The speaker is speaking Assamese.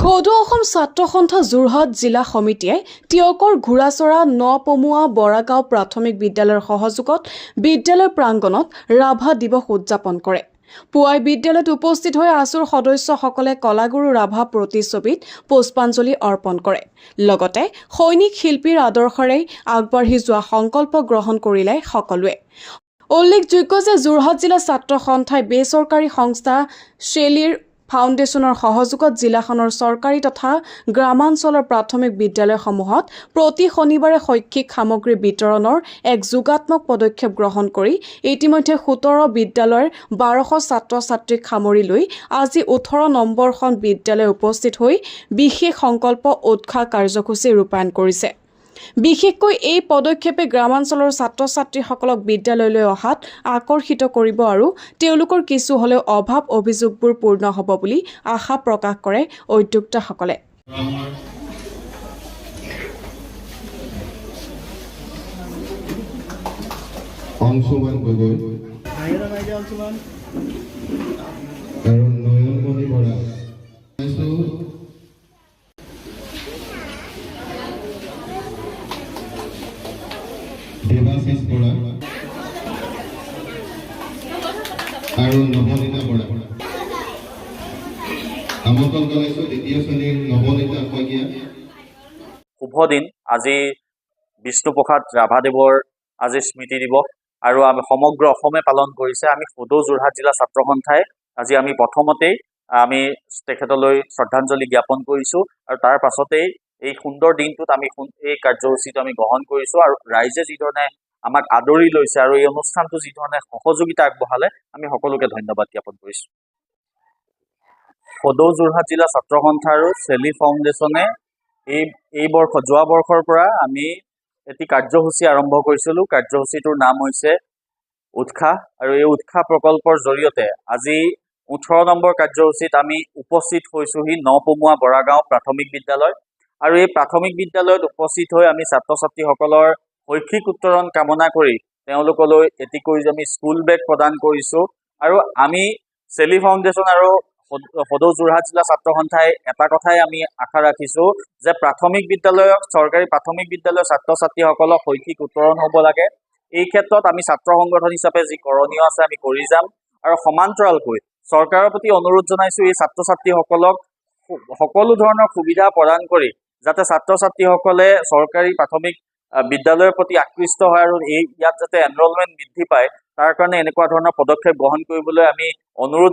সদৌ অসম ছাত্ৰ সন্থা যোৰহাট জিলা সমিতিয়ে টিয়কৰ ঘোঁৰাচৰা নপমুৱা বৰাগাঁও প্ৰাথমিক বিদ্যালয়ৰ সহযোগত বিদ্যালয় প্ৰাংগণত ৰাভা দিৱস উদযাপন কৰে। পুৱাই বিদ্যালয়ত উপস্থিত হৈ আছুৰ সদস্যসকলে কলাগুৰু ৰাভা প্ৰতিচ্ছবিত পুষ্পাঞ্জলি অৰ্পণ কৰে। লগতে সৈনিক শিল্পীৰ আদৰ্শৰে আগবাঢ়ি যোৱা সংকল্প গ্ৰহণ কৰিলে সকলোৱে। উল্লেখযোগ্য যে যোৰহাট জিলা ছাত্ৰ সন্থাই বেচৰকাৰী সংস্থা শেলিৰ ফাউণ্ডেশ্যনৰ সহযোগত জিলাখনৰ চৰকাৰী তথা গ্ৰামাঞ্চলৰ প্ৰাথমিক বিদ্যালয়সমূহত প্ৰতি শনিবাৰে শৈক্ষিক সামগ্ৰী বিতৰণৰ এক যোগাত্মক পদক্ষেপ গ্ৰহণ কৰি ইতিমধ্যে 17 বিদ্যালয়ৰ 1200 ছাত্ৰ-ছাত্ৰীক সামৰি লৈ আজি 18 নম্বৰখন বিদ্যালয় উপস্থিত হৈ বিশেষ সংকল্প উৎসাহ কাৰ্যসূচী ৰূপায়ণ কৰিছে। বিশেষকৈ এই পদক্ষেপে গ্ৰামাঞ্চলৰ ছাত্ৰ-ছাত্ৰীসকলক বিদ্যালয়লৈ অহাত আকৰ্ষিত কৰিব আৰু তেওঁলোকৰ কিছু হ'লেও অভাৱ অভিযোগবোৰ পূৰ্ণ হ'ব বুলি আশা প্ৰকাশ কৰে উদ্যোক্তাসকলে। অংশুমান গগৈ আৰু নয়নমণি বৰা দেৱাশিষ বৰা আৰু নৱনীতা বৰা। আমন্ত্ৰণ জনাইছোঁ দ্বিতীয় শ্ৰেণীৰ নৱনীতা শইকীয়া। শুভ দিন। আজি বিষ্ণুপ্ৰসাদ ৰাভাদেৱৰ আজি স্মৃতি দিৱস আৰু আমি সমগ্ৰ অসমে পালন কৰিছে। আমি সদৌ যোৰহাট জিলা ছাত্ৰ সন্থাই আজি আমি প্ৰথমতেই আমি তেখেতলৈ শ্ৰদ্ধাঞ্জলি জ্ঞাপন কৰিছোঁ আৰু তাৰ পাছতেই এই সুন্দৰ দিনটোত আমি এই কাৰ্যসূচীটো আমি গ্ৰহণ কৰিছোঁ আৰু ৰাইজে যিধৰণে আমাক আদৰি লৈছে আৰু এই অনুষ্ঠানটো যিধৰণে সহযোগিতা আগবঢ়ালে আমি সকলোকে ধন্যবাদ জ্ঞাপন কৰিছোঁ। সদৌ যোৰহাট জিলা ছাত্ৰ সন্থা আৰু চেলি ফাউণ্ডেশ্যনে যোৱা বৰ্ষৰ পৰা আমি এটি কাৰ্যসূচী আৰম্ভ কৰিছিলোঁ। কাৰ্যসূচীটোৰ নাম হৈছে উৎসাহ আৰু এই উৎসাহ প্ৰকল্পৰ জৰিয়তে আজি 18 নম্বৰ কাৰ্যসূচীত আমি উপস্থিত হৈছোঁহি নপমুৱা বৰাগাঁও প্ৰাথমিক বিদ্যালয় আৰু এই প্ৰাথমিক বিদ্যালয়ত উপস্থিত হৈ আমি ছাত্ৰ ছাত্ৰীসকলৰ শৈক্ষিক উত্তৰণ কামনা কৰি তেওঁলোকলৈ এটিকৈ আমি স্কুল বেগ প্ৰদান কৰিছোঁ আৰু আমি চেলি ফাউণ্ডেশ্যন আৰু সদৌ যোৰহাট জিলা ছাত্ৰ সন্থাই এটা কথাই আমি আশা ৰাখিছোঁ যে প্ৰাথমিক বিদ্যালয়ৰ চৰকাৰী প্ৰাথমিক বিদ্যালয়ৰ ছাত্ৰ ছাত্ৰীসকলক শৈক্ষিক উত্তৰণ হ'ব লাগে। এই ক্ষেত্ৰত আমি ছাত্ৰ সংগঠন হিচাপে যি কৰণীয় আছে আমি কৰি যাম আৰু সমান্তৰালকৈ চৰকাৰৰ প্ৰতি অনুৰোধ জনাইছোঁ এই ছাত্ৰ ছাত্ৰীসকলক সকলো ধৰণৰ সুবিধা প্ৰদান কৰি যাতে ছাত্ৰ ছাত্ৰীসকলে চৰকাৰী প্ৰাথমিক বিদ্যালয়ৰ প্ৰতি আকৃষ্ট হয় আৰু ইয়াত যাতে এনৰলমেণ্ট বৃদ্ধি পায় তাৰ কাৰণে এনেকুৱা ধৰণৰ পদক্ষেপ গ্ৰহণ কৰিবলৈ আমি অনুৰোধ